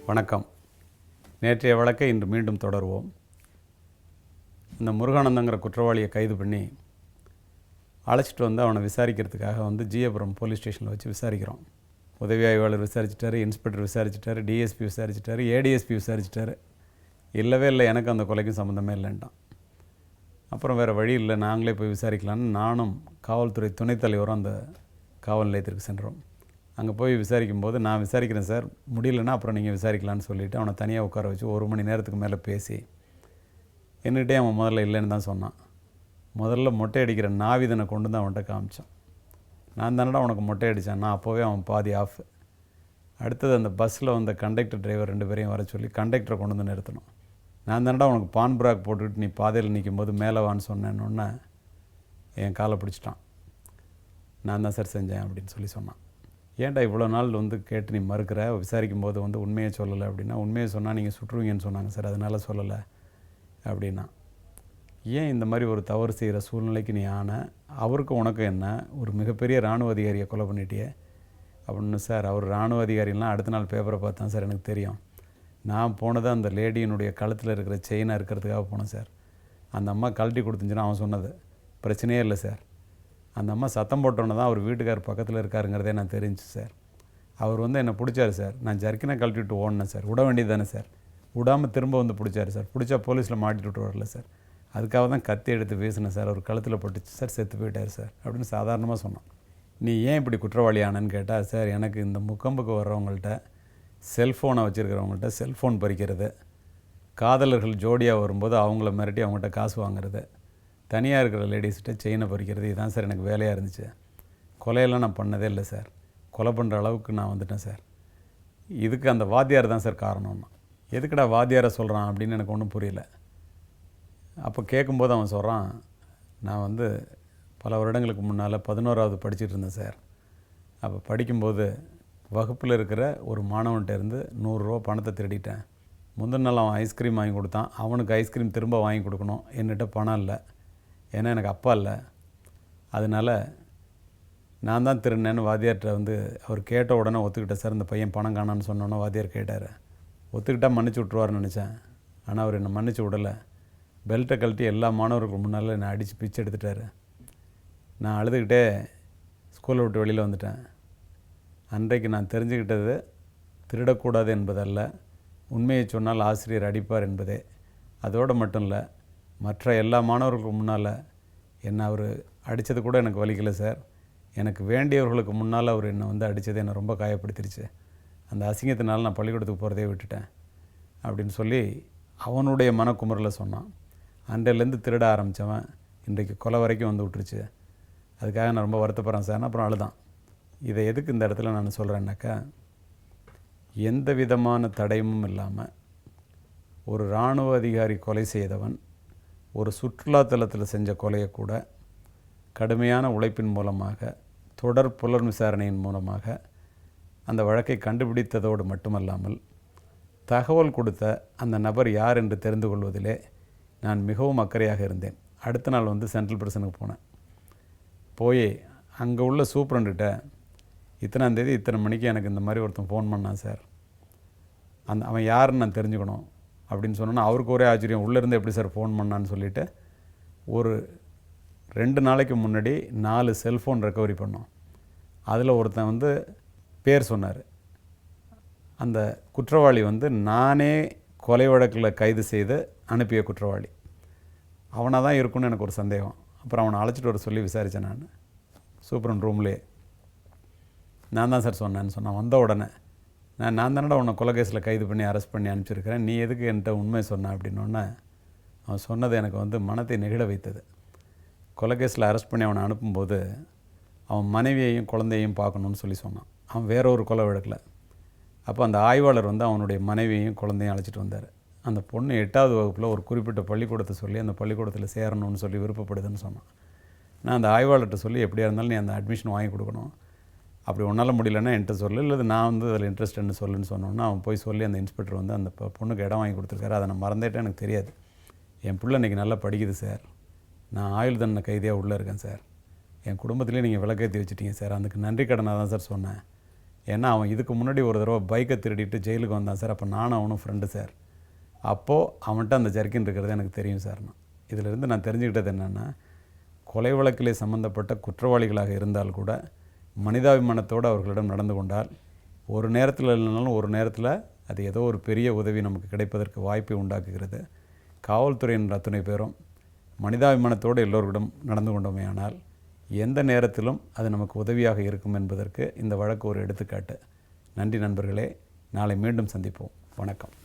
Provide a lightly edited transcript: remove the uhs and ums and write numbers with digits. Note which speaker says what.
Speaker 1: வணக்கம். நேற்றைய வழக்கை இன்று மீண்டும் தொடருவோம். இந்த முருகானந்தங்கிற குற்றவாளியை கைது பண்ணி அழைச்சிட்டு வந்து அவனை விசாரிக்கிறதுக்காக ஜியபுரம் போலீஸ் ஸ்டேஷனில் வச்சு விசாரிக்கிறோம். உதவி ஆய்வாளர் விசாரிச்சிட்டாரு, இன்ஸ்பெக்டர் விசாரிச்சிட்டாரு, டிஎஸ்பி விசாரிச்சிட்டாரு, ஏடிஎஸ்பி விசாரிச்சிட்டாரு. இல்லவே இல்லை, எனக்கு அந்த கொலைக்கும் சம்மந்தமே இல்லைன்ட்டான். அப்புறம் வேறு வழி இல்லை, நாங்களே போய் விசாரிக்கலான்னு நானும் காவல்துறை துணைத் தலைவரும் அந்த காவல் நிலையத்திற்கு சென்றோம். அங்கே போய் விசாரிக்கும்போது, நான் விசாரிக்கிறேன் சார், முடியலன்னா அப்புறம் நீங்கள் விசாரிக்கலான்னு சொல்லிவிட்டு அவனை தனியாக உட்கார வச்சு 1 மணி நேரத்துக்கு மேலே பேசி என்னகிட்டே அவன் முதல்ல இல்லைன்னு தான் சொன்னான். முதல்ல மொட்டை அடிக்கிற நாவிதனை கொண்டு வந்து அவன்கிட்ட காமிச்சான். நான் தானடா உனக்கு மொட்டை அடித்தான். நான் அப்போவே அவன் பாதி ஆஃப். அடுத்தது அந்த பஸ்ஸில் வந்த கண்டக்டர் டிரைவர் 2 பேரையும் வர சொல்லி கண்டக்டரை கொண்டு வந்து நிறுத்தணும். நான் தானடா உனக்கு பான் பிராக் போட்டுக்கிட்டு நீ பாதையில் நிற்கும்போது மேலே வான்னு சொன்னேன்னொன்னே என் காலை பிடிச்சிட்டான். நான் தான் சார் செஞ்சேன் அப்படின்னு சொல்லி சொன்னான். ஏன்டா இவ்வளோ நாள் கேட்டு நீ மறுக்கிற, விசாரிக்கும் போது உண்மையை சொல்லலை அப்படின்னா, உண்மையை சொன்னால் நீங்கள் சுற்றுவீங்கன்னு சொன்னாங்க சார், அதனால் சொல்லலை அப்படின்னா. ஏன் இந்த மாதிரி ஒரு தவறு செய்கிற சூழ்நிலைக்கு நீ அவருக்கு உனக்கு என்ன, ஒரு மிகப்பெரிய இராணுவ அதிகாரியை கொலை பண்ணிட்டியே அப்படின்னு. சார், அவர் இராணுவ அதிகாரிலாம் அடுத்த நாள் பேப்பரை பார்த்தேன் சார், எனக்கு தெரியும். நான் போனது அந்த லேடியினுடைய கழுத்தில் இருக்கிற செயினை இருக்கிறதுக்காக போனேன் சார். அந்த அம்மா கழட்டி கொடுத்துச்சுன்னா அவன் சொன்னது பிரச்சனையே இல்லை சார். அந்த அம்மா சத்தம் போட்டோன்னே தான் அவர் வீட்டுக்கார் பக்கத்தில் இருக்காருங்கிறதே நான் தெரிஞ்சு சார். அவர் என்னை பிடிச்சார் சார். நான் ஜர்க்கினை கழட்டிவிட்டு ஓடினேன் சார். விட வேண்டியது தானே சார். விடாமல் திரும்ப பிடிச்சார் சார். பிடிச்சா போலீஸில் மாட்டிட்டு வரல சார். அதுக்காக தான் கத்தி எடுத்து வீசினேன் சார். அவர் கழுத்தில் பட்டுச்சு சார், செத்து போயிட்டார் சார் அப்படின்னு சாதாரணமாக சொன்னான். நீ ஏன் இப்படி குற்றவாளி ஆனன்னு கேட்டால், சார் எனக்கு இந்த முக்கம்புக்கு வர்றவங்கள்ட்ட, செல்ஃபோனை வச்சுருக்கிறவங்கள்ட்ட செல்ஃபோன் பறிக்கிறது, காதலர்கள் ஜோடியாக வரும்போது அவங்கள மிரட்டி அவங்கள்ட்ட காசு வாங்குறது, தனியாக இருக்கிற லேடிஸ்கிட்ட செயினை பறிக்கிறது, இதுதான் சார் எனக்கு வேலையாக இருந்துச்சு. கொலையெல்லாம் நான் பண்ணதே இல்லை சார். கொலை பண்ணுற அளவுக்கு நான் வந்துட்டேன் சார். இதுக்கு அந்த வாத்தியார் தான் சார் காரணம்னா. எதுக்குடா வாத்தியாரை சொல்கிறான் அப்படின்னு எனக்கு ஒன்றும் புரியல. அப்போ கேட்கும்போது அவன் சொல்கிறான், நான் பல வருடங்களுக்கு முன்னால் 11வது படிச்சுட்டு இருந்தேன் சார். அப்போ படிக்கும்போது வகுப்பில் இருக்கிற ஒரு மாணவன்கிட்ட இருந்து 100 ரூபா பணத்தை திருடிட்டேன். முந்தின நாள் அவன் ஐஸ்கிரீம் வாங்கி கொடுத்தான். அவனுக்கு ஐஸ்கிரீம் திரும்ப வாங்கி கொடுக்கணும். என்கிட்ட பணம் இல்லை, ஏன்னா எனக்கு அப்பா இல்லை. அதனால் நான் தான் திருடினேன்னு வாத்தியார்கிட்ட அவர் கேட்ட உடனே ஒத்துக்கிட்டேன் சார். இந்த பையன் பணம் காணான்னு சொன்னோன்னே வாத்தியார் கேட்டார். ஒத்துக்கிட்டால் மன்னிச்சு விட்ருவார்னு நினச்சேன். ஆனால் அவர் என்னை மன்னிச்சு விடலை. பெல்ட்டை கழட்டி எல்லா மாணவர்களுக்கு முன்னால் என்னை அடித்து பிச்சு எடுத்துட்டார். நான் அழுதுகிட்டே ஸ்கூலை விட்டு வெளியில் வந்துட்டேன். அன்றைக்கு நான் தெரிஞ்சுக்கிட்டது திருடக்கூடாது என்பதல்ல, உண்மையை சொன்னால் ஆசிரியர் அடிப்பார் என்பதே. அதோடு மட்டும் இல்லை, மற்ற எல்லா மாணவர்களுக்கு முன்னால் என்னை அவர் அடித்தது கூட எனக்கு வலிக்கலை சார். எனக்கு வேண்டியவர்களுக்கு முன்னால் அவர் என்னை அடித்தது என்னை ரொம்ப காயப்படுத்திருச்சு. அந்த அசிங்கத்தினால நான் பள்ளிக்கூடத்துக்கு போகிறதே விட்டுட்டேன் அப்படின்னு சொல்லி அவனுடைய மனக்குமுறலை சொன்னான். அன்றையிலேருந்து திருட ஆரம்பித்தவன் இன்றைக்கு கொலை வரைக்கும் விட்டுருச்சு. அதுக்காக நான் ரொம்ப வருத்தப்படுறேன் சார். அப்புறம் அழுதான். இதை எதுக்கு இந்த இடத்துல நான் சொல்கிறேன்னாக்கா, எந்த விதமான தடயமும் இல்லாமல் ஒரு இராணுவ அதிகாரி கொலை செய்தவன் ஒரு சுற்றுலாத்தலத்தில் செஞ்ச கொலையை கூட கடுமையான உழைப்பின் மூலமாக, தொடர் புலன் விசாரணையின் மூலமாக அந்த வழக்கை கண்டுபிடித்ததோடு மட்டுமல்லாமல், தகவல் கொடுத்த அந்த நபர் யார் என்று தெரிந்து கொள்வதிலே நான் மிகவும் அக்கறையாக இருந்தேன். அடுத்த நாள் சென்ட்ரல் பிரிசனுக்கு போனேன். போய் அங்கே உள்ள சூப்பரண்ட்ட, இத்தனாம் தேதி இத்தனை மணிக்கு எனக்கு இந்த மாதிரி ஒருத்தன் ஃபோன் பண்ணான் சார், அவன் யாருன்னு நான் தெரிஞ்சுக்கணும் அப்படின்னு சொன்னோன்னா அவருக்கு ஒரே ஆச்சரியம். உள்ளேருந்து எப்படி சார் ஃபோன் பண்ணான்னு சொல்லிவிட்டு ஒரு 2 நாளைக்கு முன்னாடி 4 செல்ஃபோன் ரெக்கவரி பண்ணோம். அதில் ஒருத்தன் பேர் சொன்னார். அந்த குற்றவாளி நானே கொலை வழக்கில் கைது செய்து அனுப்பிய குற்றவாளி. அவனாக தான் இருக்குன்னு எனக்கு ஒரு சந்தேகம். அப்புறம் அவனை அழைச்சிட்டு வர சொல்லி விசாரித்தேன். நான் சூப்பரன் ரூம்லேயே நான் தான் சார் சொன்னேன்னு சொன்னான். வந்த உடனே நான் தானடா உன்னை கொலை கேஸில் கைது பண்ணி அரெஸ்ட் பண்ணி அனுப்பிச்சிருக்கிறேன், நீ எதுக்கு என்கிட்ட உண்மை சொன்ன அப்படின்னோடனே அவன் சொன்னது எனக்கு மனத்தை நெகிழ வைத்தது. கொலை கேஸில் அரெஸ்ட் பண்ணி அவனை அனுப்பும்போது அவன் மனைவியையும் குழந்தையையும் பார்க்கணுன்னு சொல்லி சொன்னான். அவன் வேற ஒரு கொலை வழக்கில். அப்போ அந்த ஆய்வாளர் அவனுடைய மனைவியையும் குழந்தையும் அழைச்சிட்டு வந்தார். அந்த பொண்ணு 8வது வகுப்பில் ஒரு குறிப்பிட்ட பள்ளிக்கூடத்தை சொல்லி அந்த பள்ளிக்கூடத்தில் சேரணும்னு சொல்லி விருப்பப்படுதுன்னு சொன்னான். நான் அந்த ஆய்வாளர்கிட்ட சொல்லி, எப்படியா இருந்தாலும் நீ அந்த அட்மிஷன் வாங்கி கொடுக்கணும், அப்படி உன்னால் முடியலன்னா என்கிட்ட சொல்லு, இல்லை நான் அதில் இன்ட்ரெஸ்ட்னு சொல்லுன்னு சொன்னோன்னா அவன் போய் சொல்லி அந்த இன்ஸ்பெக்டர் அந்த பொண்ணுக்கு இடம் வாங்கி கொடுத்துருக்காரு. அதை நான் மறந்துட்டேன், எனக்கு தெரியாது. என் பிள்ளை இன்றைக்கி நல்லா படிக்குது சார், நான் ஆயுள் தண்டனை கைதியாக உள்ளே இருக்கேன் சார், என் குடும்பத்திலே நீங்கள் விளக்கேற்றி வச்சுட்டீங்க சார், அதுக்கு நன்றி கடனாக தான் சார் சொன்னேன், ஏன்னா அவன் இதுக்கு முன்னாடி ஒரு தடவை பைக்கை திருடிட்டு ஜெயிலுக்கு வந்தான் சார். அப்போ நானும் அவனும் ஃப்ரெண்டு சார். அப்போது அவன்கிட்ட அந்த ஜர்க்கின் இருக்கிறது எனக்கு தெரியும் சார். இதிலிருந்து நான் தெரிஞ்சுக்கிட்டது என்னென்னா, கொலை வழக்கிலே சம்பந்தப்பட்ட குற்றவாளிகளாக இருந்தால் கூட மனிதாபிமானத்தோடு அவர்களிடம் நடந்து கொண்டால் ஒரு நேரத்தில் இல்லைனாலும் ஒரு நேரத்தில் அது ஏதோ ஒரு பெரிய உதவி நமக்கு கிடைப்பதற்கு வாய்ப்பை உண்டாக்குகிறது. காவல்துறையின் அத்தனை பேரும் மனிதாபிமானத்தோடு எல்லோரிடம் நடந்து கொண்டோமே ஆனால் எந்த நேரத்திலும் அது நமக்கு உதவியாக இருக்கும் என்பதற்கு இந்த வழக்கு ஒரு எடுத்துக்காட்டு. நன்றி நண்பர்களே. நாளை மீண்டும் சந்திப்போம். வணக்கம்.